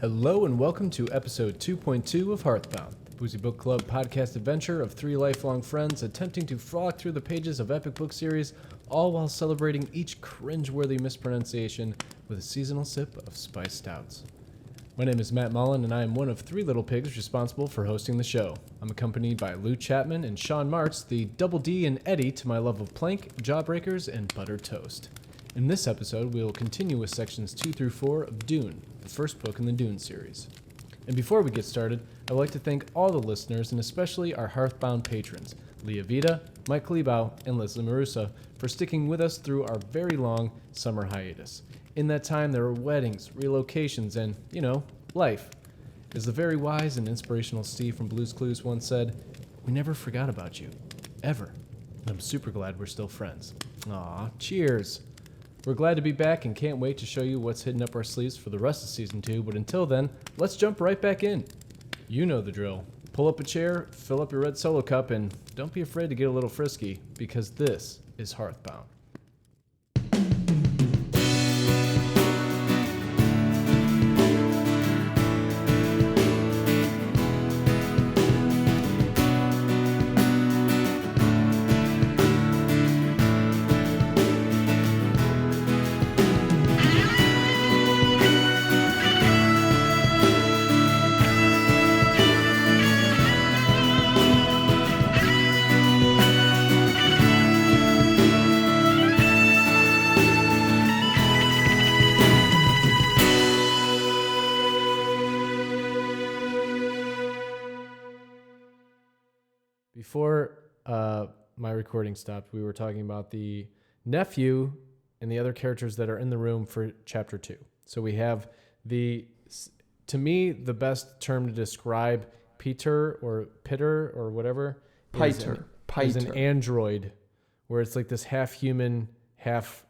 Hello and welcome to episode 2.2 of Hearthbound, the Boozy Book Club podcast adventure of three lifelong friends attempting to frolic through the pages of epic book series, all while celebrating each cringe-worthy mispronunciation with a seasonal sip of spiced stouts. My name is Matt Mullen, and I am one of three little pigs responsible for hosting the show. I'm accompanied by Lou Chapman and Sean Marks, the Double D and Eddie to my love of plank, jawbreakers, and buttered toast. In this episode, we will continue with sections 2 through 4 of Dune, the first book in the Dune series. And before we get started, I would like to thank all the listeners and especially our Hearthbound patrons, Leah Vita, Mike Klebow, and Leslie Marusa, for sticking with us through our very long summer hiatus. In that time, there were weddings, relocations, and, life. As the very wise and inspirational Steve from Blue's Clues once said, "We never forgot about you. Ever. And I'm super glad we're still friends." Aw, cheers! We're glad to be back and can't wait to show you what's hidden up our sleeves for the rest of Season 2, but until then, let's jump right back in. You know the drill. Pull up a chair, fill up your red Solo cup, and don't be afraid to get a little frisky, because this is Hearthbound. Before my recording stopped, we were talking about the nephew and the other characters that are in the room for Chapter 2. So we have to me, the best term to describe Peter or whatever is an android, where it's like this half human, half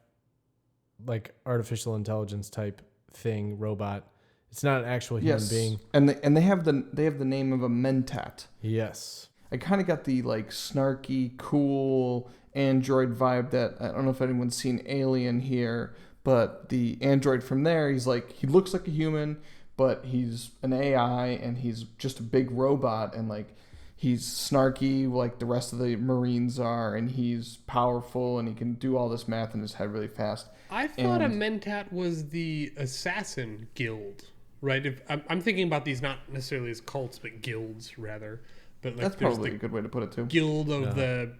like artificial intelligence type thing, robot. It's not an actual human being. And they have the name of a mentat. Yes. I kind of got the like snarky, cool android vibe that I don't know if anyone's seen Alien here, but the android from there, he looks like a human, but he's an AI and he's just a big robot, and like he's snarky like the rest of the Marines are, and he's powerful and he can do all this math in his head really fast. I thought a mentat was the assassin guild, right? I'm thinking about these not necessarily as cults, but guilds rather. But like, that's probably a good way to put it too. Guild of the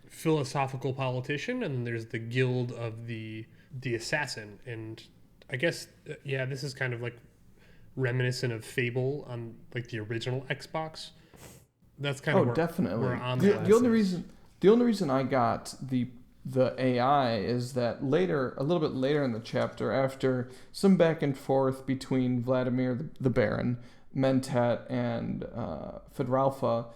philosophical politician, and there's the guild of the assassin. And I guess this is kind of like reminiscent of Fable on like the original Xbox. That's kind of definitely. Where I'm the only reason I got the AI is that a little bit later in the chapter, after some back and forth between Vladimir the Baron, Mentat, and Fedralpha,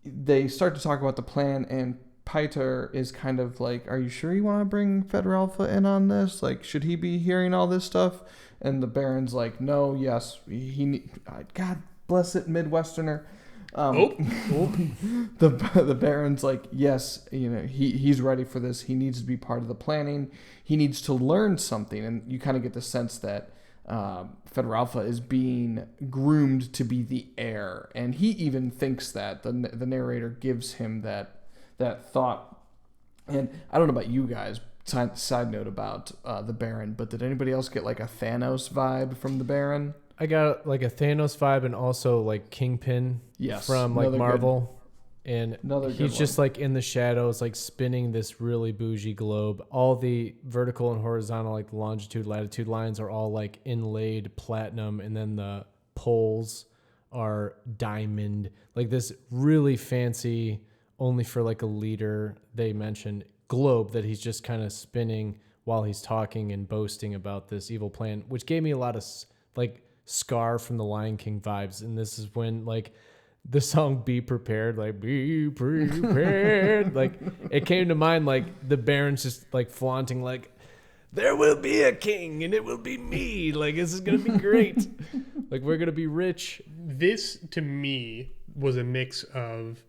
they start to talk about the plan, and Peter is kind of like, "Are you sure you want to bring Fedralpha in on this? Like, should he be hearing all this stuff?" And the Baron's like, "No, yes, God bless it, Midwesterner." The Baron's like, "Yes, he's ready for this. He needs to be part of the planning. He needs to learn something." And you kind of get the sense that Fedralpha is being groomed to be the heir, and he even thinks that. The narrator gives him that thought. And I don't know about you guys, side note about the Baron, but did anybody else get like a Thanos vibe from the Baron? I got like a Thanos vibe, and also like Kingpin from like Marvel. And he's just like in the shadows, like spinning this really bougie globe. All the vertical and horizontal, like the longitude, latitude lines are all like inlaid platinum. And then the poles are diamond, like this really fancy, only for like a leader, they mentioned, globe that he's just kind of spinning while he's talking and boasting about this evil plan, which gave me a lot of like Scar from the Lion King vibes. And this is when like the song "Be Prepared," like "Be Prepared," like it came to mind. Like the Baron's just like flaunting, like there will be a king and it will be me. Like this is gonna be great. Like we're gonna be rich. This to me was a mix of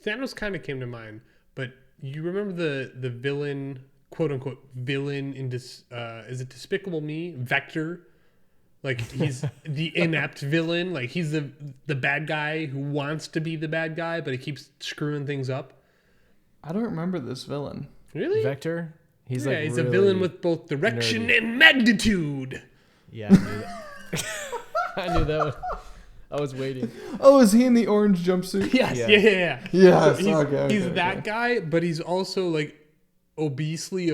Thanos. Kind of came to mind, but you remember the villain, quote unquote villain in is it Despicable Me? Vector Like he's the inept villain. Like he's the bad guy who wants to be the bad guy, but he keeps screwing things up. I don't remember this villain. Really? Vector? He's yeah, like he's really a villain with both direction nerdy. and magnitude. Yeah, I knew that. I knew that one. I was waiting. Oh, is he in the orange jumpsuit? Yes, Yeah. yeah. Yes, He's, okay, he's okay, that okay. guy, but he's also like obscenely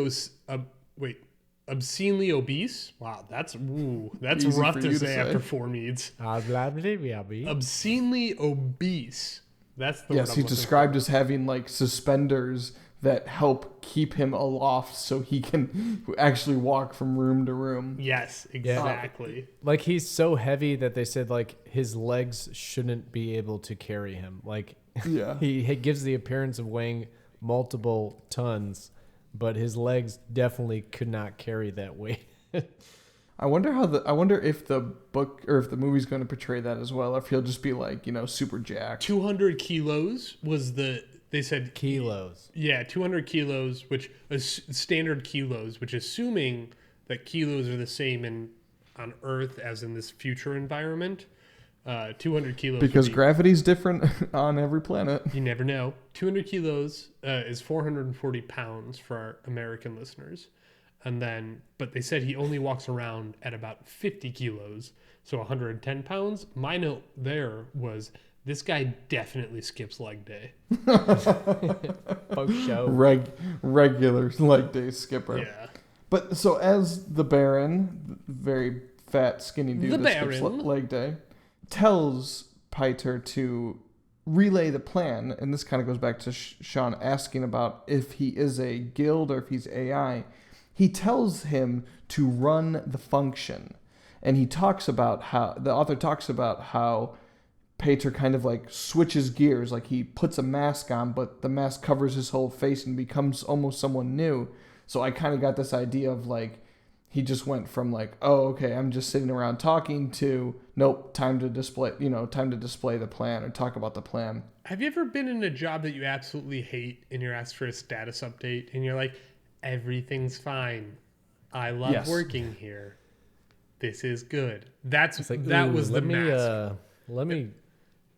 obese. Wow, that's Easy rough for to you to say say. after 4 meats. Obscenely obese. That's the word Yes, I'm he's looking described as having like suspenders that help keep him aloft so he can actually walk from room to room. for. Yes, exactly. Like he's so heavy that they said like his legs shouldn't be able to carry him. Like Yeah. he gives the appearance of weighing multiple tons, but his legs definitely could not carry that weight. I wonder if the book or if the movie's going to portray that as well, or if he'll just be like, super jacked. 200 kilos was they said Kilos. Yeah, 200 kilos, which is standard kilos, which assuming that kilos are the same on Earth as in this future environment. 200 kilos. Because gravity's different on every planet. You never know. 200 kilos is 440 pounds for our American listeners. But they said he only walks around at about 50 kilos, so 110 pounds. My note there was, this guy definitely skips leg day. Folk show. Regular leg day skipper. Yeah. But so as the Baron, very fat, skinny dude The that skips Baron. leg day, tells Piter to relay the plan, and this kind of goes back to Sean asking about if he is a guild or if he's AI. He tells him to run the function, and the author talks about how Pater kind of like switches gears, like he puts a mask on, but the mask covers his whole face and becomes almost someone new. So I kind of got this idea of like, he just went from like, oh, okay, I'm just sitting around talking to, nope, time to display the plan or talk about the plan. Have you ever been in a job that you absolutely hate and you're asked for a status update and you're like, everything's fine. I love working here. This is good. It's like, That was the let me, mask. let me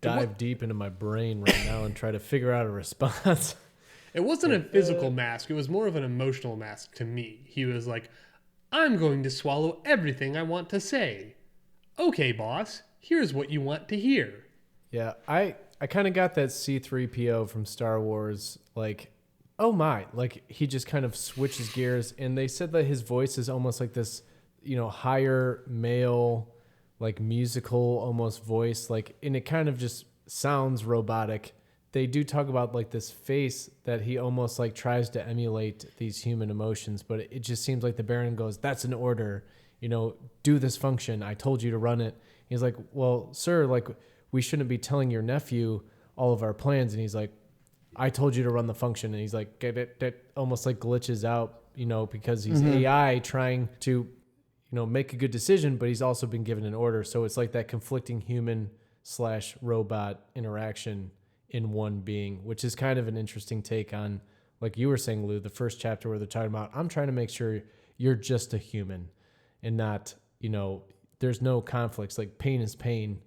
dive deep into my brain right now and try to figure out a response. It wasn't a physical mask. It was more of an emotional mask to me. He was like, I'm going to swallow everything I want to say. Okay, boss, here's what you want to hear. Yeah, I kind of got that C-3PO from Star Wars, like, oh my, like he just kind of switches gears, and they said that his voice is almost like this, higher male, like musical almost voice, like, and it kind of just sounds robotic. They do talk about like this face that he almost like tries to emulate these human emotions, but it just seems like the Baron goes, that's an order, do this function. I told you to run it. He's like, well, sir, like we shouldn't be telling your nephew all of our plans. And he's like, I told you to run the function. And he's like, that almost like glitches out, because he's AI trying to, make a good decision, but he's also been given an order. So it's like that conflicting human/robot interaction in one being, which is kind of an interesting take on, like you were saying, Lou, the first chapter where they're talking about, I'm trying to make sure you're just a human and not, there's no conflicts. Like pain is pain.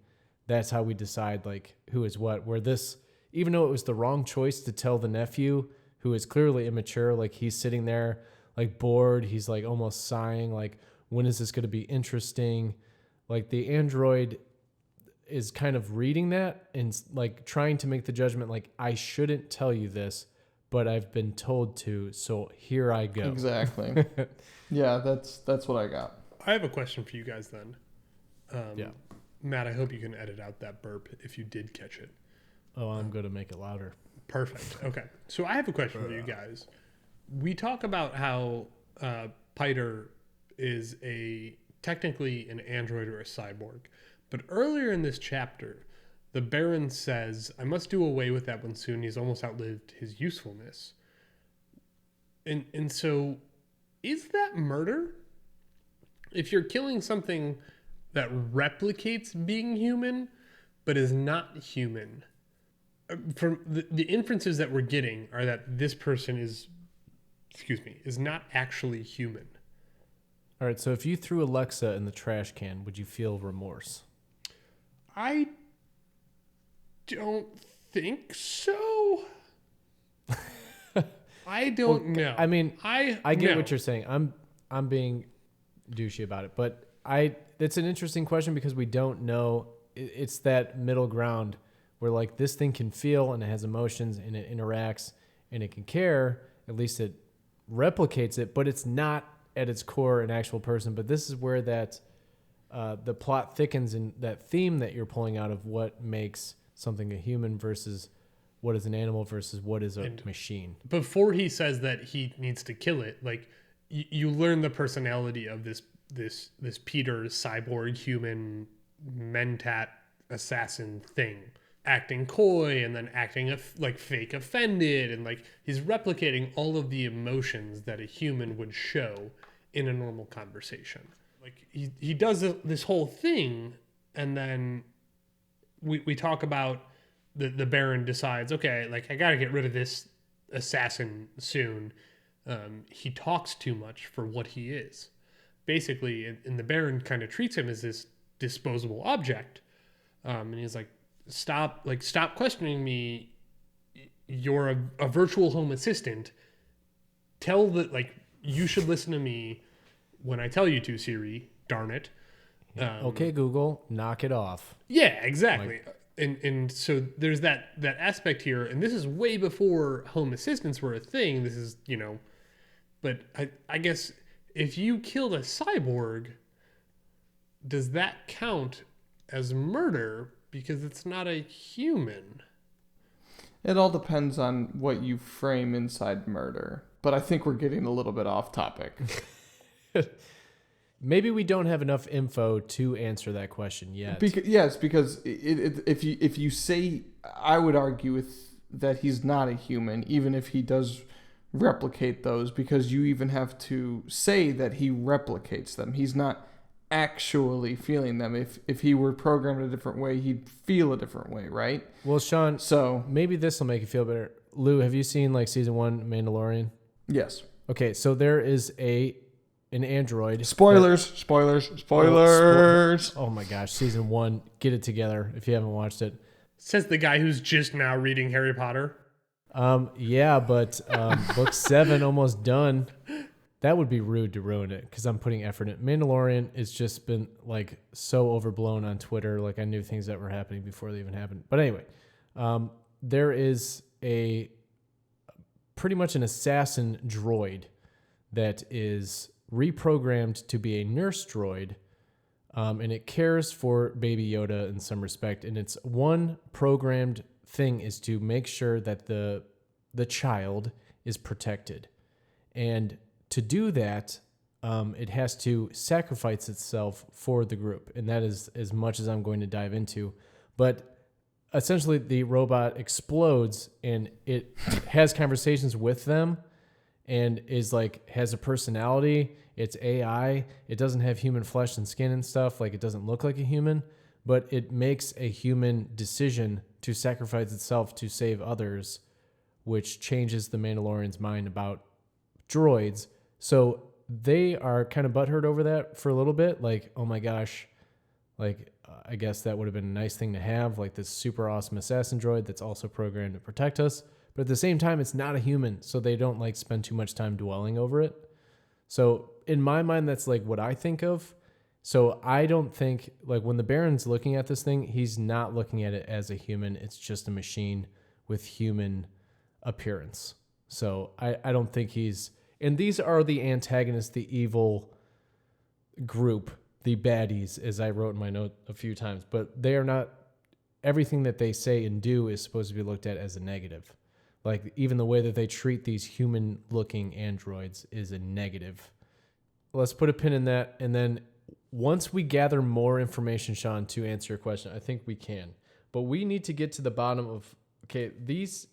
That's how we decide like who is what. Where this, even though it was the wrong choice to tell the nephew, who is clearly immature, like he's sitting there like bored. He's like almost sighing, like, when is this going to be interesting? Like the android is kind of reading that and like trying to make the judgment, like, I shouldn't tell you this, but I've been told to, so here I go. Exactly. Yeah, that's what I got. I have a question for you guys then. Yeah. Matt, I hope you can edit out that burp if you did catch it. Oh, I'm going to make it louder. Perfect. Okay. So I have a question for you guys. We talk about how Piter is technically an android or a cyborg. But earlier in this chapter, the Baron says, I must do away with that one soon. He's almost outlived his usefulness. And so, is that murder? If you're killing something that replicates being human, but is not human, from the inferences that we're getting are that this person is not actually human. All right, so if you threw Alexa in the trash can, would you feel remorse? I don't think so. I don't know. I mean, I get no. what you're saying. I'm being douchey about it, but it's an interesting question because we don't know. It's that middle ground where like this thing can feel and it has emotions and it interacts and it can care. At least it replicates it, but it's not at its core an actual person. But this is where that the plot thickens in that theme that you're pulling out of what makes something a human versus what is an animal versus what is a machine. Before he says that he needs to kill it, like you learn the personality of this Peter cyborg human mentat assassin thing, acting coy and then acting like fake offended, and like he's replicating all of the emotions that a human would show in a normal conversation. Like he does this whole thing, and then we talk about the Baron decides, okay, like I gotta get rid of this assassin soon. He talks too much for what he is. Basically, and the Baron kind of treats him as this disposable object. And he's like, stop questioning me. You're a virtual home assistant. Tell that, like, you should listen to me when I tell you to, Siri. Darn it. Okay, Google, knock it off. Yeah, exactly. And so there's that aspect here, and this is way before home assistants were a thing. This is, but I guess if you killed a cyborg, does that count as murder because it's not a human? It all depends on what you frame inside murder. But I think we're getting a little bit off topic. Maybe we don't have enough info to answer that question yet. Because if you say, I would argue that he's not a human, even if he does replicate those, because you even have to say that he replicates them. He's not actually feeling them. If he were programmed a different way, he'd feel a different way, right? Well, Sean, so maybe this will make you feel better. Lou, have you seen like season 1 Mandalorian? Yes. Okay, so there is an android. Spoilers. Oh my gosh, season 1, get it together if you haven't watched it. Says the guy who's just now reading Harry Potter. Yeah, but book 7 almost done. That would be rude to ruin it because I'm putting effort in it. Mandalorian has just been like so overblown on Twitter. Like I knew things that were happening before they even happened. But anyway, there is pretty much an assassin droid that is reprogrammed to be a nurse droid, and it cares for Baby Yoda in some respect. And its one programmed thing is to make sure that the child is protected. And to do that, it has to sacrifice itself for the group. And that is as much as I'm going to dive into. But essentially, the robot explodes and it has conversations with them and is like, has a personality. It's AI. It doesn't have human flesh and skin and stuff. Like, it doesn't look like a human, but it makes a human decision to sacrifice itself to save others, which changes the Mandalorian's mind about droids. So they are kind of butthurt over that for a little bit. Like, oh my gosh, like, I guess that would have been a nice thing to have, like this super awesome assassin droid that's also programmed to protect us. But at the same time, it's not a human, so they don't like spend too much time dwelling over it. So in my mind, that's like what I think of. So I don't think, like, when the Baron's looking at this thing, he's not looking at it as a human. It's just a machine with human appearance. So I don't think he's... And these are the antagonists, the evil group, the baddies, as I wrote in my note a few times. But they are not... Everything that they say and do is supposed to be looked at as a negative. Like, even the way that they treat these human-looking androids is a negative. Let's put a pin in that, and then once we gather more information, Sean, to answer your question, I think we can. But we need to get to the bottom of, okay, this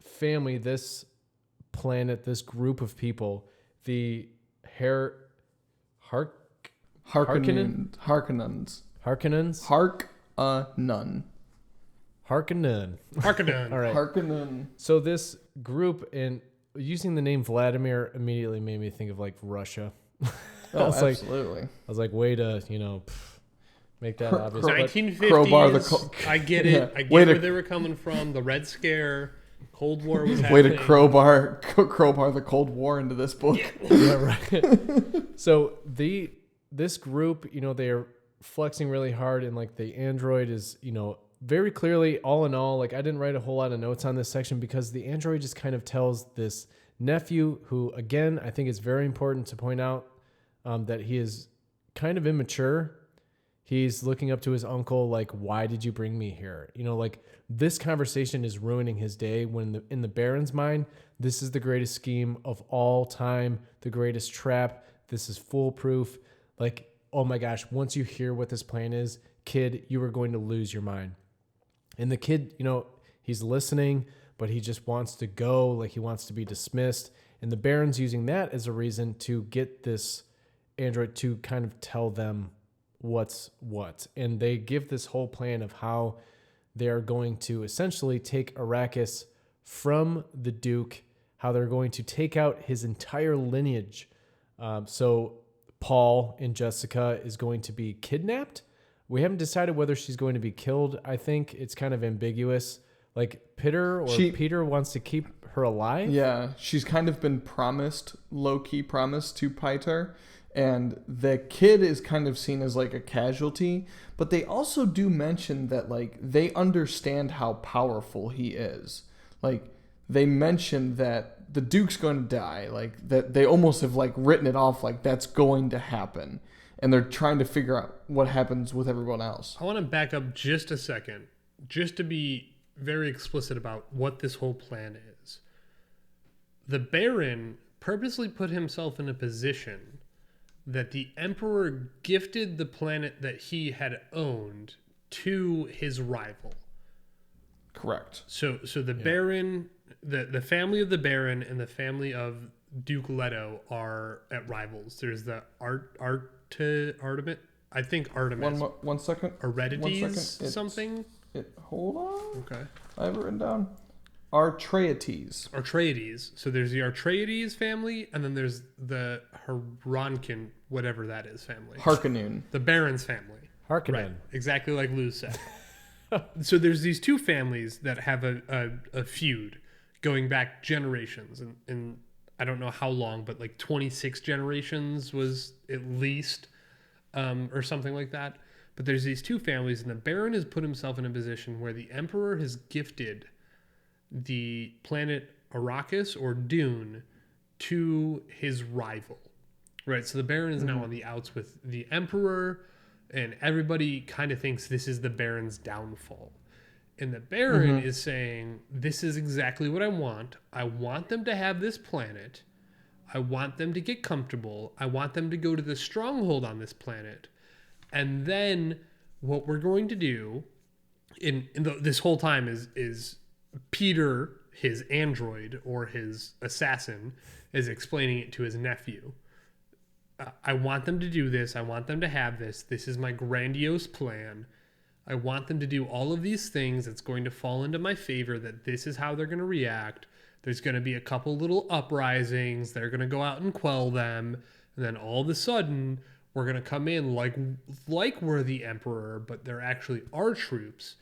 family, this planet, this group of people, the Harkonnens. Harkonnen. All right. Harkonnen. So this group, and using the name Vladimir immediately made me think of like Russia. Oh, was absolutely. way to, make that obvious. But 1950s. Crowbar the I get it. Yeah. I get Way to- where they were coming from. The Red Scare, Cold War was Way happening. to crowbar the Cold War into this book. yeah, right. So this group, they are flexing really hard, and like the android is, very clearly, all in all, like I didn't write a whole lot of notes on this section because the android just kind of tells this nephew, who again I think is very important to point out, that he is kind of immature. He's looking up to his uncle like, why did you bring me here? Like this conversation is ruining his day when in the Baron's mind, this is the greatest scheme of all time, the greatest trap. This is foolproof. Like, oh my gosh, once you hear what this plan is, kid, you are going to lose your mind. And the kid, he's listening, but he just wants to go, like he wants to be dismissed. And the Baron's using that as a reason to get this android to kind of tell them what's what. And they give this whole plan of how they are going to essentially take Arrakis from the Duke, how they're going to take out his entire lineage. So Paul and Jessica is going to be kidnapped. We haven't decided whether she's going to be killed. I think it's kind of ambiguous. Like Peter wants to keep her alive. Yeah, she's kind of been low-key promised to Piter, and the kid is kind of seen as like a casualty, but they also do mention that like they understand how powerful he is. Like they mention that the Duke's going to die, like that they almost have like written it off like that's going to happen. And they're trying to figure out what happens with everyone else. I want to back up just a second, just to be very explicit about what this whole plan is. The Baron purposely put himself in a position that the Emperor gifted the planet that he had owned to his rival. Correct. So the Baron, the family of the Baron and the family of Duke Leto are at rivals. There's the Artemis. One second. Aretides something. Hold on. Okay. I have it written down. Atreides. So there's the Atreides family, and then there's the Harkonnen, whatever that is, family. Harkonnen. The Baron's family. Harkonnen. Right. Exactly like Lou said. So there's these two families that have a feud going back generations, and I don't know how long, but like 26 generations was at least, or something like that. But there's these two families, and the Baron has put himself in a position where the Emperor has gifted the planet Arrakis or Dune to his rival. Right, so the Baron is now on the outs with the Emperor, and everybody kind of thinks this is the Baron's downfall. And the Baron is saying, this is exactly what I want. I want them to have this planet. I want them to get comfortable. I want them to go to the stronghold on this planet. And then what we're going to do this whole time is Peter, his android or his assassin, is explaining it to his nephew. I want them to do this. I want them to have this. This is my grandiose plan. I want them to do all of these things. It's going to fall into my favor that this is how they're going to react. There's going to be a couple little uprisings. They're going to go out and quell them. And then all of a sudden, we're going to come in like we're the Emperor, but they're actually our troops.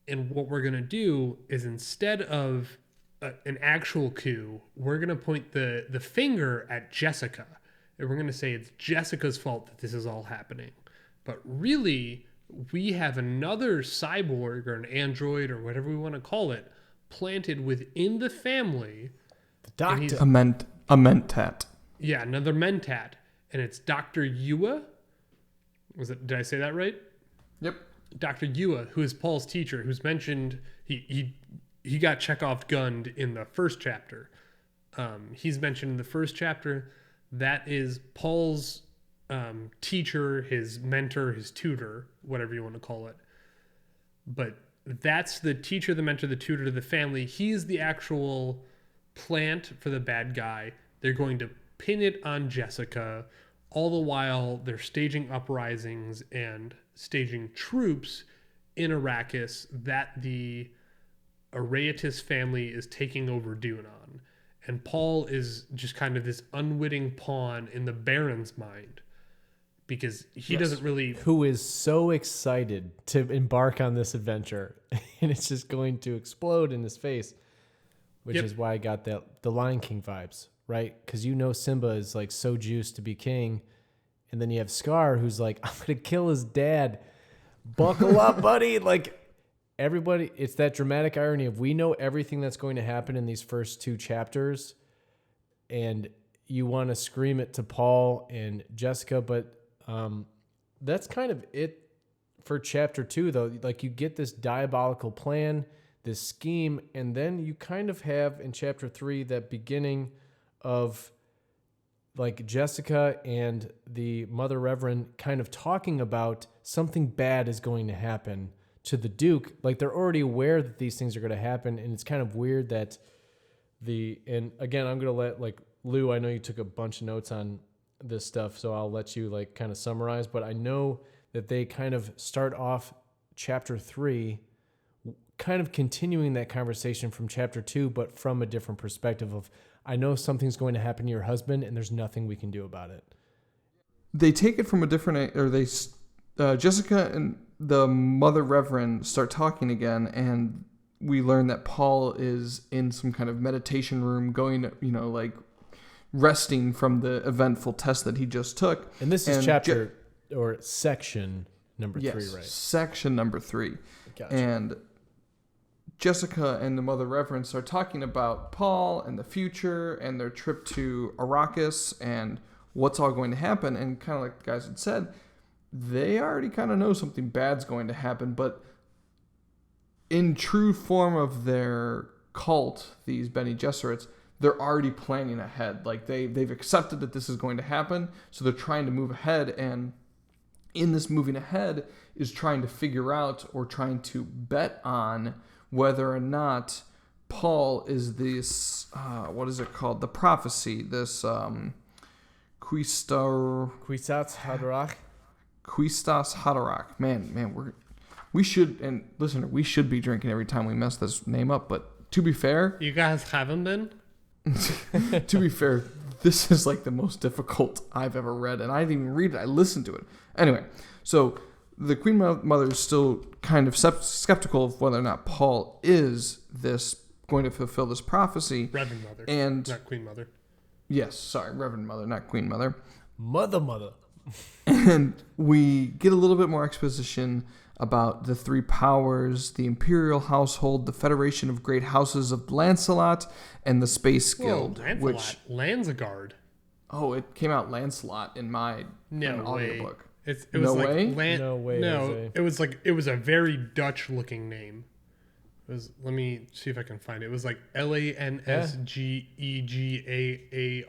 And what we're going to do is instead of an actual coup, we're going to point the finger at Jessica. And we're going to say it's Jessica's fault that this is all happening. But really, we have another cyborg or an android or whatever we want to call it planted within the family. The doctor. A mentat. Yeah, another mentat. And it's Dr. Yua. Did I say that right? Yep. Dr. Yua, who is Paul's teacher, who's mentioned he got Chekhov gunned in the first chapter. He's mentioned in the first chapter. That is Paul's teacher, his mentor, his tutor, whatever you want to call it. But that's the teacher, the mentor, the tutor to the family. He's the actual plant for the bad guy. They're going to pin it on Jessica. All the while, they're staging uprisings and staging troops in Arrakis that the Arietis family is taking over Dune on. And Paul is just kind of this unwitting pawn in the Baron's mind because he Yes. doesn't really. Who is so excited to embark on this adventure, and it's just going to explode in his face, which Yep. is why I got the Lion King vibes, right? Because Simba is like so juiced to be king, and then you have Scar who's like, I'm gonna kill his dad. Buckle up, buddy! Like everybody, it's that dramatic irony of we know everything that's going to happen in these first 2 chapters, and you want to scream it to Paul and Jessica, but that's kind of it for chapter 2, though. Like you get this diabolical plan, this scheme, and then you kind of have in chapter 3 that beginning of like Jessica and the Mother Reverend kind of talking about something bad is going to happen to the Duke. Like they're already aware that these things are going to happen, and it's kind of weird that and again, I'm going to let like Lou, I know you took a bunch of notes on this stuff, so I'll let you like kind of summarize, but I know that they kind of start off chapter 3 kind of continuing that conversation from chapter 2, but from a different perspective of, I know something's going to happen to your husband and there's nothing we can do about it. They take it from a different, or Jessica and the Mother Reverend start talking again, and we learn that Paul is in some kind of meditation room going, like resting from the eventful test that he just took. And this is chapter or section number 3, right? Section number 3. Gotcha. And Jessica and the Mother Reverend start talking about Paul and the future and their trip to Arrakis and what's all going to happen. And kind of like the guys had said, they already kind of know something bad's going to happen, but in true form of their cult, these Bene Gesserits, they're already planning ahead. Like they've accepted that this is going to happen, so they're trying to move ahead, and in this moving ahead is trying to figure out or trying to bet on whether or not Paul is this, what is it called? The prophecy, this Kwisatz Haderach. Kwisatz Haderach. Man, we should, and listener, we should be drinking every time we mess this name up, but to be fair... You guys haven't been? To be fair, this is like the most difficult I've ever read, and I didn't even read it, I listened to it. Anyway, so the Queen Mother is still kind of skeptical of whether or not Paul is going to fulfill this prophecy. Reverend Mother, and not Queen Mother. Yes, sorry, Reverend Mother, not Queen Mother. Mother. And we get a little bit more exposition about the 3 powers, the Imperial Household, the Federation of Great Houses of Lancelot, and the Space Guild. Lancelot. Lanzagard. Oh, it came out Lancelot in my audiobook. It was No like way? No way, No, Jose. it was a very Dutch looking name. Let me see if I can find it. It was like Lansgeegard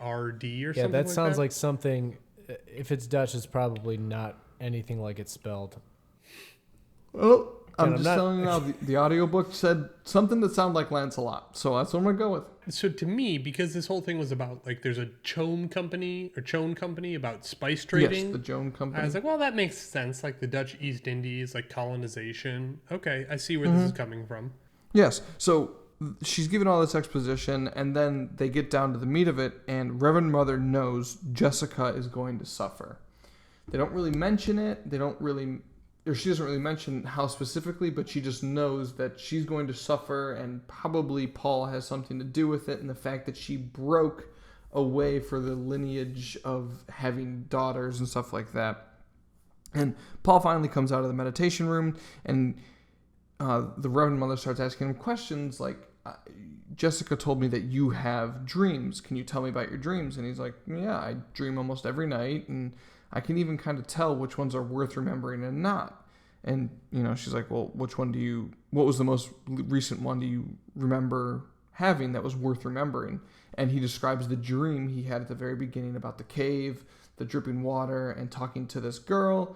or something. Yeah, that sounds like something. If it's Dutch, it's probably not anything like it's spelled. Well, I'm And just telling you now, the audiobook said something that sounded like Lancelot, so that's what I'm going to go with. So to me, because this whole thing was about, like, there's a Chone company about spice trading. Yes, the Joan Company. I was like, well, that makes sense. Like the Dutch East Indies, like colonization. Okay, I see where this is coming from. Yes, so she's given all this exposition, and then they get down to the meat of it, and Reverend Mother knows Jessica is going to suffer. They don't really mention it. She doesn't really mention how specifically, but she just knows that she's going to suffer, and probably Paul has something to do with it, and the fact that she broke away for the lineage of having daughters and stuff like that. And Paul finally comes out of the meditation room, and the Reverend Mother starts asking him questions like, Jessica told me that you have dreams. Can you tell me about your dreams? And he's like, yeah, I dream almost every night, and I can even kind of tell which ones are worth remembering and not. And, she's like, well, what was the most recent one do you remember having that was worth remembering? And he describes the dream he had at the very beginning about the cave, the dripping water, and talking to this girl.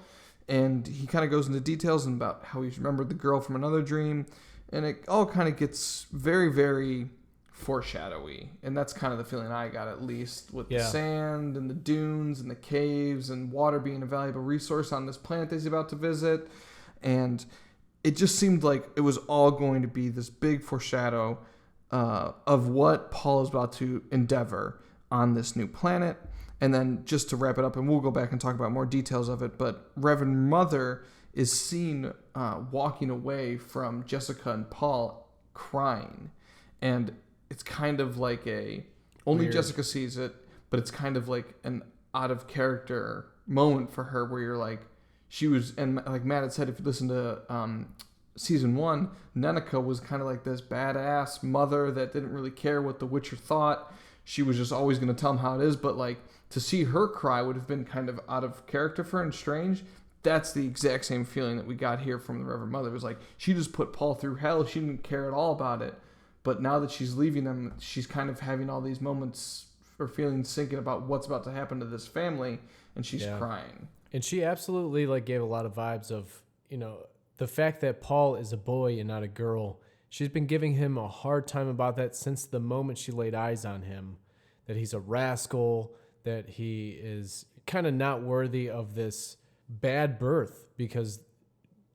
And he kind of goes into details about how he's remembered the girl from another dream. And it all kind of gets very, very foreshadowy. And that's kind of the feeling I got, at least, with the sand and the dunes and the caves and water being a valuable resource on this planet that he's about to visit. And it just seemed like it was all going to be this big foreshadow of what Paul is about to endeavor on this new planet. And then just to wrap it up, and we'll go back and talk about more details of it, but Reverend Mother is seen walking away from Jessica and Paul crying. And it's kind of like only Weird. Jessica sees it, but it's kind of like an out of character moment for her where you're like, she was, and like Matt had said, if you listen to season 1, Neneka was kind of like this badass mother that didn't really care what the Witcher thought. She was just always going to tell him how it is, but like to see her cry would have been kind of out of character for her and strange. That's the exact same feeling that we got here from the Reverend Mother. It was like, she just put Paul through hell. She didn't care at all about it. But now that she's leaving them, she's kind of having all these moments or feelings thinking about what's about to happen to this family, and she's crying. And she absolutely like gave a lot of vibes of, the fact that Paul is a boy and not a girl. She's been giving him a hard time about that since the moment she laid eyes on him, that he's a rascal, that he is kind of not worthy of this bad birth, because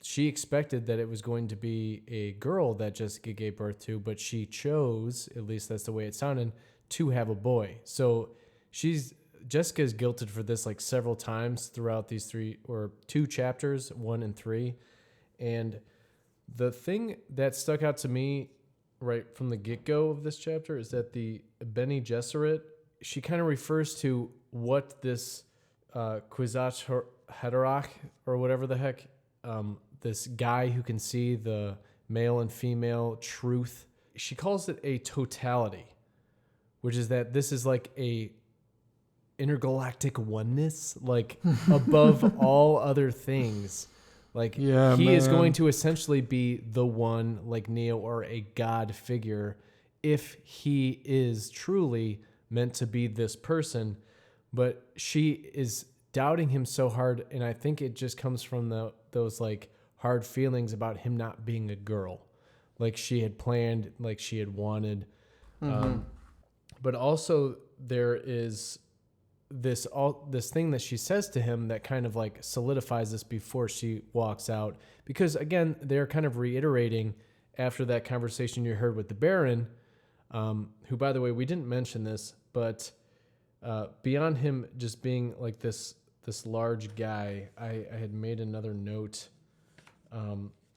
she expected that it was going to be a girl that Jessica gave birth to, but she chose, at least that's the way it sounded, to have a boy. So Jessica is guilted for this like several times throughout these 2 chapters, 1 and 3. And the thing that stuck out to me right from the get-go of this chapter is that the Bene Gesserit, she kind of refers to what this Kwisatz Haderach, or whatever the heck, this guy who can see the male and female truth. She calls it a totality, which is that this is like a intergalactic oneness, like above all other things. Like he is going to essentially be the one, like Neo, or a god figure, if he is truly meant to be this person. But she is doubting him so hard, and I think it just comes from those like hard feelings about him not being a girl, like she had planned, like she had wanted. But also there is this thing that she says to him that kind of like solidifies this before she walks out, because again, they're kind of reiterating after that conversation you heard with the Baron, who, by the way, we didn't mention this, but beyond him just being like this large guy, I had made another note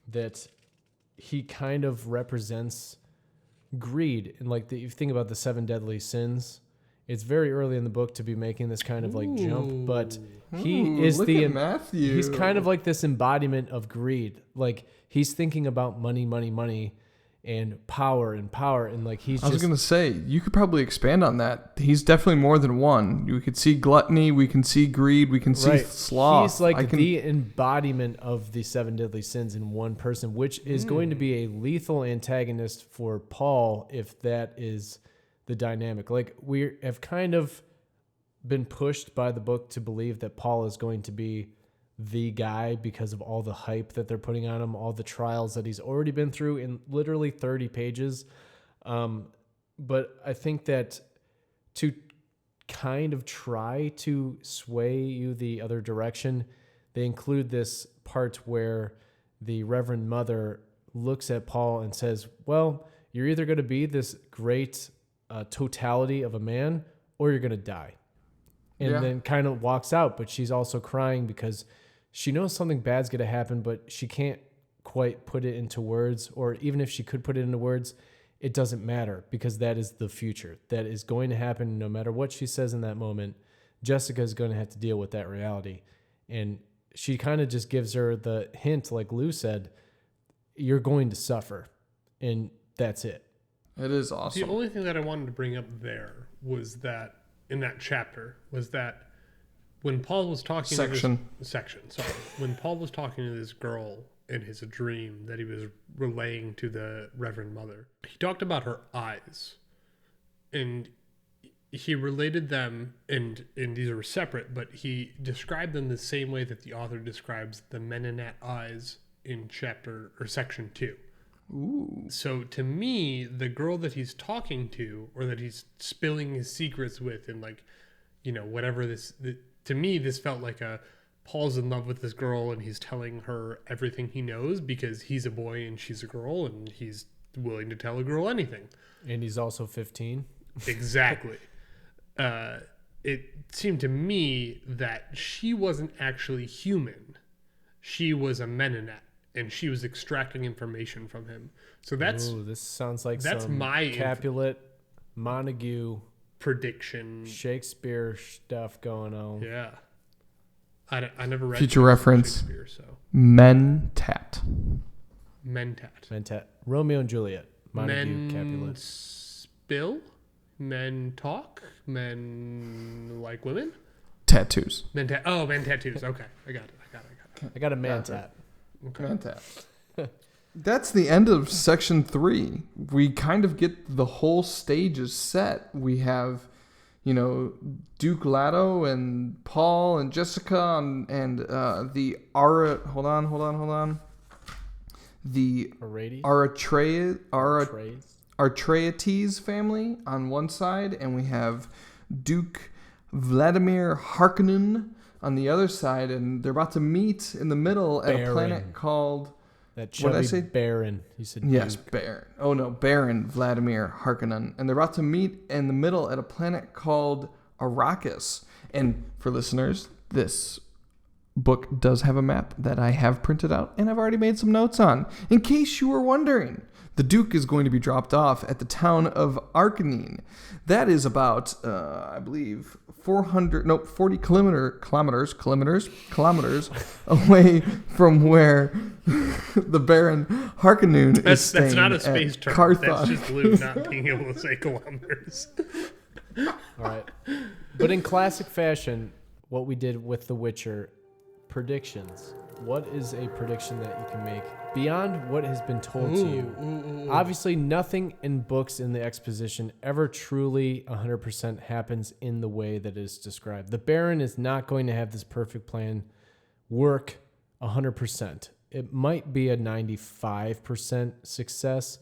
that he kind of represents greed. And like if you think about the 7 deadly sins, it's very early in the book to be making this kind of like jump, but he is Matthew. He's kind of like this embodiment of greed. Like he's thinking about money, and power, and like I was going to say, you could probably expand on that. He's definitely more than one. We could see gluttony, we can see greed, we can see sloth. He's like the embodiment of the 7 deadly sins in one person, which is going to be a lethal antagonist for Paul if that is the dynamic. Like we have kind of been pushed by the book to believe that Paul is going to be the guy because of all the hype that they're putting on him, all the trials that he's already been through in literally 30 pages. But I think that to kind of try to sway you the other direction, they include this part where the Reverend Mother looks at Paul and says, well, you're either going to be this great totality of a man, or you're going to die. And then kind of walks out, but she's also crying because she knows something bad's going to happen, but she can't quite put it into words, or even if she could put it into words, it doesn't matter, because that is the future. That is going to happen no matter what she says in that moment. Jessica is going to have to deal with that reality. And she kind of just gives her the hint, like Lou said, you're going to suffer, and that's it. It is awesome. The only thing that I wanted to bring up there was that in that chapter was that when Paul was talking when Paul was talking to this girl in his dream that he was relaying to the Reverend Mother, he talked about her eyes, and he related them, and these are separate, but he described them the same way that the author describes the Mennonite eyes in section 2. Ooh. So to me, the girl that he's talking to, or that he's spilling his secrets with, and like, whatever to me, this felt like Paul's in love with this girl and he's telling her everything he knows because he's a boy and she's a girl, and he's willing to tell a girl anything. And he's also 15. Exactly. it seemed to me that she wasn't actually human. She was a Menonet, and she was extracting information from him. So this sounds like some my Capulet, Montague prediction, Shakespeare stuff going on. Yeah, I never read Future reference. Shakespeare, so Mentat. Mentat. Romeo and Juliet. Montague, Men Capulet. spill, men talk, men like women. Tattoos. Men tattoos. Okay, I got it. I got a Mantat. Okay. Mentat. That's the end of section 3. We kind of get the whole stages set. We have, Duke Lato and Paul and Jessica and the Hold on. The Atreides family on one side, and we have Duke Vladimir Harkonnen on the other side, and they're about to meet in the middle at a planet called... That chubby Baron. You said yes, Duke. Baron. Oh no, Baron Vladimir Harkonnen, and they're about to meet in the middle at a planet called Arrakis. And for listeners, this book does have a map that I have printed out, and I've already made some notes on. In case you were wondering, the Duke is going to be dropped off at the town of Arcanine. That is about, I believe, 40 kilometers away from where the Baron Harkonnen is staying. That's not a space term. Carthon. That's just Lou not being able to say kilometers. All right. But in classic fashion, what we did with The Witcher, predictions. What is a prediction that you can make beyond what has been told to you? Obviously, nothing in books in the exposition ever truly 100% happens in the way that is described. The Baron is not going to have this perfect plan work 100%. It might be a 95% success,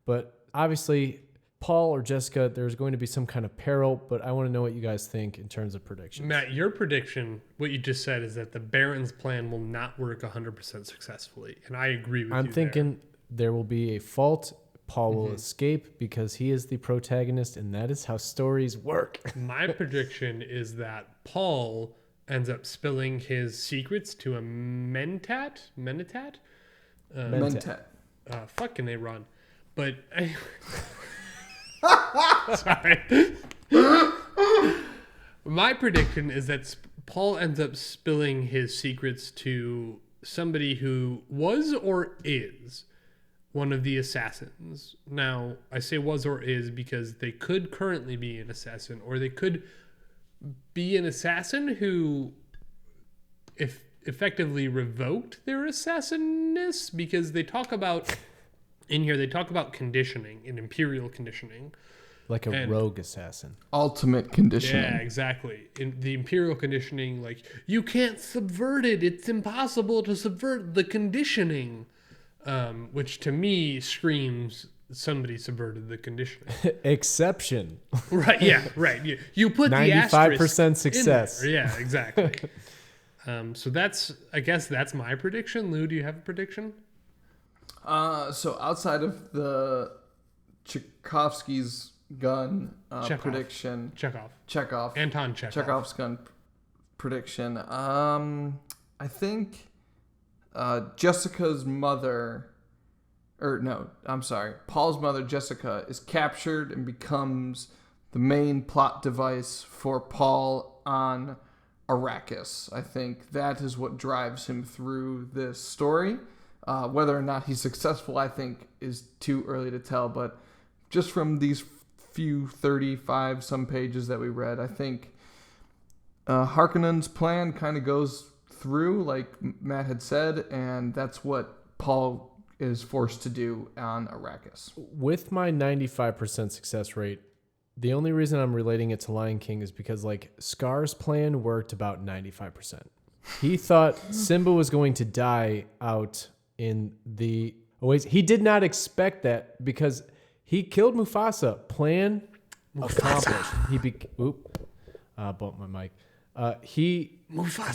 but obviously, Paul or Jessica, there's going to be some kind of peril, but I want to know what you guys think in terms of predictions. Matt, your prediction, what you just said, is that the Baron's plan will not work 100% successfully, and I agree with you. I'm thinking there will be a fault. Paul will escape because he is the protagonist, and that is how stories work. My prediction is that Paul ends up spilling his secrets to a Mentat? Mentat. Fucking they run. But... Sorry. My prediction is that Paul ends up spilling his secrets to somebody who was or is one of the assassins. Now, I say was or is because they could currently be an assassin, or they could be an assassin who effectively revoked their assassinness, because they talk about... In here, they talk about conditioning and imperial conditioning. Like a rogue assassin. Ultimate conditioning. Yeah, exactly. In the imperial conditioning, like, you can't subvert it. It's impossible to subvert the conditioning. Which to me screams somebody subverted the conditioning. Exception. Right, yeah, right. You put 95% success. In there. Yeah, exactly. So I guess that's my prediction. Lou, do you have a prediction? So outside of the Tchaikovsky's gun prediction, Chekhov, Anton Chekhov. Chekhov's gun prediction. I think Jessica's mother, Paul's mother Jessica is captured and becomes the main plot device for Paul on Arrakis. I think that is what drives him through this story. Whether or not he's successful, I think, is too early to tell. But just from these few 35 some pages that we read, I think Harkonnen's plan kind of goes through, like Matt had said, and that's what Paul is forced to do on Arrakis. With my 95% success rate, the only reason I'm relating it to Lion King is because, like, Scar's plan worked about 95%. He thought Simba was going to die out in the ways. He did not expect that because he killed Mufasa. Plan accomplished. He bumped my mic. He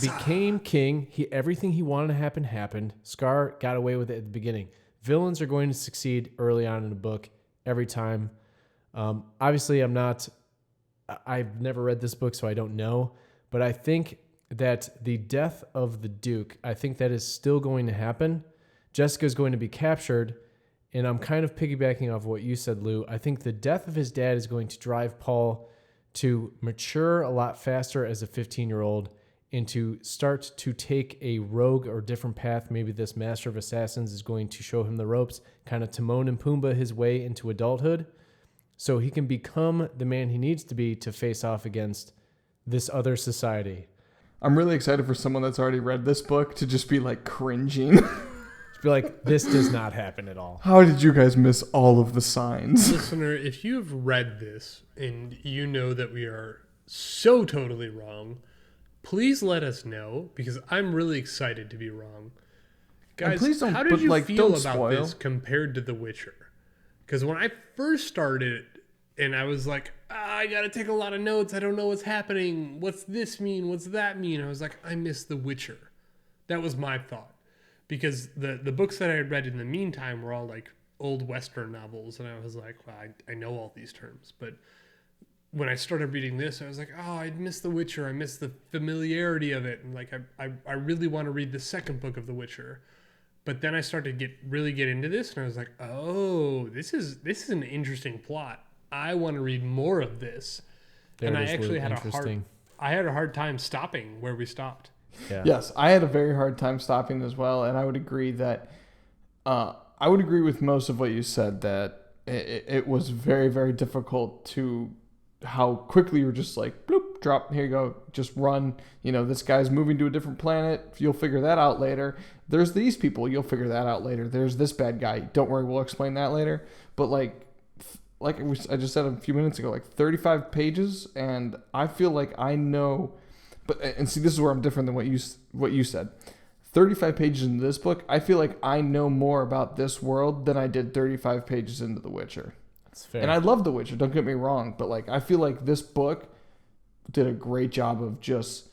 became king. Everything he wanted to happen happened. Scar got away with it at the beginning. Villains are going to succeed early on in the book every time. Obviously, I'm not I've never read this book, so I don't know. But I think that the death of the Duke, I think that is still going to happen. Jessica's going to be captured, and I'm kind of piggybacking off what you said, Lou. I think the death of his dad is going to drive Paul to mature a lot faster as a 15-year-old and to start to take a rogue or different path. Maybe this Master of Assassins is going to show him the ropes, kind of Timon and Pumbaa his way into adulthood, so he can become the man he needs to be to face off against this other society. I'm really excited for someone that's already read this book to just be like cringing. Be like, this does not happen at all. How did you guys miss all of the signs? Listener, if you've read this and you know that we are so totally wrong, please let us know, because I'm really excited to be wrong. Guys, please don't, how did you feel don't about spoil. this compared to The Witcher? Because when I first started and I was like, I got to take a lot of notes. I don't know what's happening. What's this mean? What's that mean? I was like, I miss The Witcher. That was my thought. Because the books that I had read in the meantime were all like old Western novels. And I was like, well, I know all these terms. But when I started reading this, I was like, oh, I miss The Witcher. I miss the familiarity of it. And like, I really want to read the second book of The Witcher. But then I started to really get into this. And I was like, oh, this is an interesting plot. I want to read more of this. And I actually had a hard time stopping where we stopped. Yeah. Yes, I had a very hard time stopping as well, and I would agree that I would agree with most of what you said, that it was very, very difficult to how quickly you're just like, bloop, drop, here you go, just run. You know, this guy's moving to a different planet. You'll figure that out later. There's these people. You'll figure that out later. There's this bad guy. Don't worry, we'll explain that later. But like I just said a few minutes ago, like 35 pages, and I feel like I know. And see, this is where I'm different than what you said. 35 pages in this book, I feel like I know more about this world than I did 35 pages into The Witcher. That's fair. And I love The Witcher, don't get me wrong, but like I feel like this book did a great job of just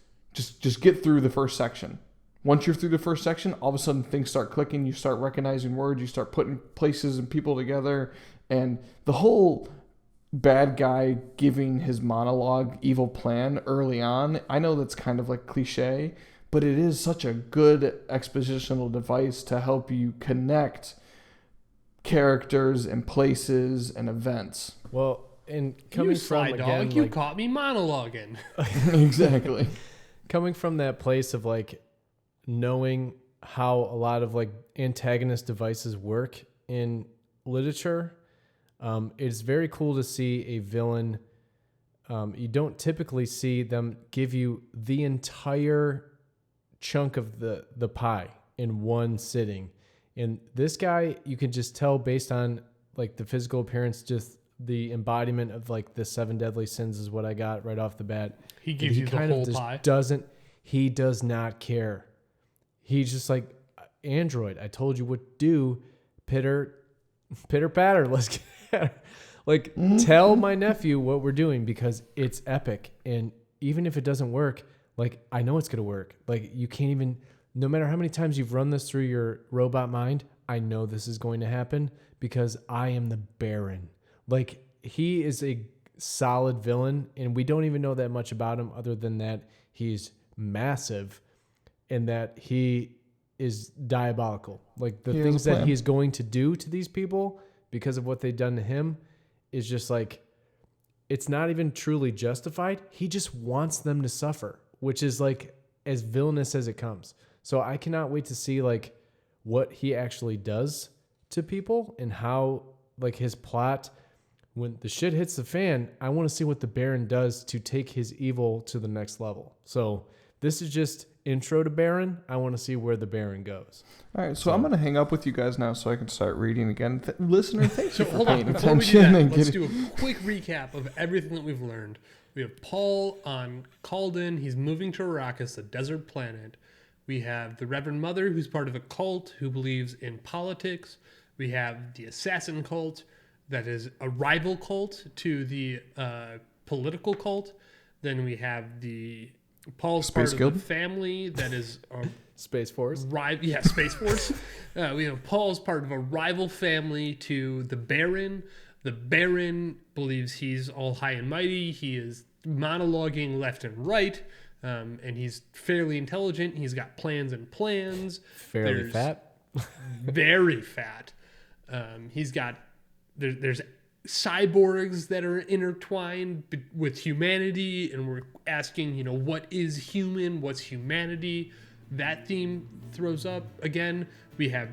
get through the first section. Once you're through the first section, all of a sudden things start clicking, you start recognizing words, you start putting places and people together, and the whole bad guy giving his monologue evil plan early on, I know that's kind of like cliche, but it is such a good expositional device to help you connect characters and places and events. Well, and coming from again, you caught me monologuing. Exactly. Coming from that place of like knowing how a lot of like antagonist devices work in literature, it's very cool to see a villain. You don't typically see them give you the entire chunk of the pie in one sitting. And this guy, you can just tell based on like the physical appearance, just the embodiment of like the 7 deadly sins is what I got right off the bat. He gives you the whole pie. He does not care. He's just like, android, I told you what to do. Pitter patter, let's get like tell my nephew what we're doing, because it's epic. And even if it doesn't work, like I know it's gonna work. Like you can't even, no matter how many times you've run this through your robot mind, I know this is going to happen because I am the Baron. Like he is a solid villain, and we don't even know that much about him other than that he's massive and that he is diabolical. Like the things that he's going to do to these people because of what they've done to him is just like, it's not even truly justified. He just wants them to suffer, which is like as villainous as it comes. So I cannot wait to see like what he actually does to people and how like his plot, when the shit hits the fan, I want to see what the Baron does to take his evil to the next level. So this is just intro to Baron. I want to see where the Baron goes. All right, so I'm going to hang up with you guys now so I can start reading again. Listener, thanks So for hold paying on, before we do attention. that, let's do a quick recap of everything that we've learned. We have Paul on Caldon. He's moving to Arrakis, a desert planet. We have the Reverend Mother, who's part of a cult who believes in politics. We have the assassin cult that is a rival cult to the political cult. Then we have the Paul's Space part Guild? of the family that is Space Force. Space Force. We have Paul's part of a rival family to the Baron. The Baron believes he's all high and mighty. He is monologuing left and right, and he's fairly intelligent. He's got plans and plans. Fairly fat. Very fat. He's got there's cyborgs that are intertwined with humanity, and we're asking, what is human? What's humanity? That theme throws up again. We have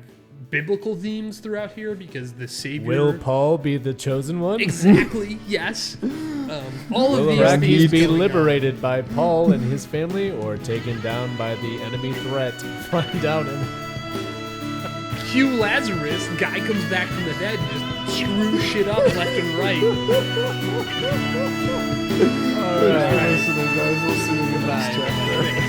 biblical themes throughout here because the Savior. Will Paul be the chosen one? Exactly. Yes. All of Will these Iraqis themes be going on. liberated by Paul and his family, or taken down by the enemy threat? Find out in Hugh Lazarus, guy comes back from the dead and just screws shit up left and right. All Thanks right. for listening, guys. We'll see you in the next chapter.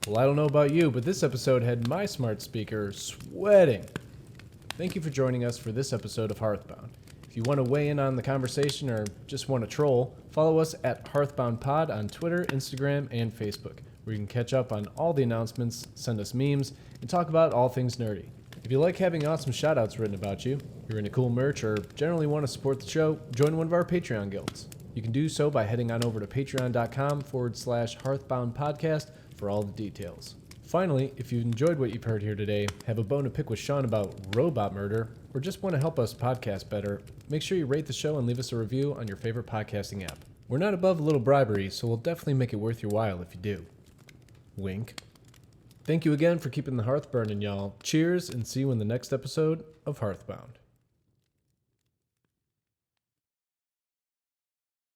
Well, I don't know about you, but this episode had my smart speaker sweating. Thank you for joining us for this episode of Hearthbound. If you want to weigh in on the conversation or just want to troll, follow us at HearthboundPod on Twitter, Instagram, and Facebook, where you can catch up on all the announcements, send us memes, and talk about all things nerdy. If you like having awesome shoutouts written about you, you're into cool merch, or generally want to support the show, join one of our Patreon guilds. You can do so by heading on over to patreon.com/HearthboundPodcast for all the details. Finally, if you've enjoyed what you've heard here today, have a bone to pick with Sean about robot murder, or just want to help us podcast better, make sure you rate the show and leave us a review on your favorite podcasting app. We're not above a little bribery, so we'll definitely make it worth your while if you do. Wink. Thank you again for keeping the hearth burning, y'all. Cheers, and see you in the next episode of Hearthbound.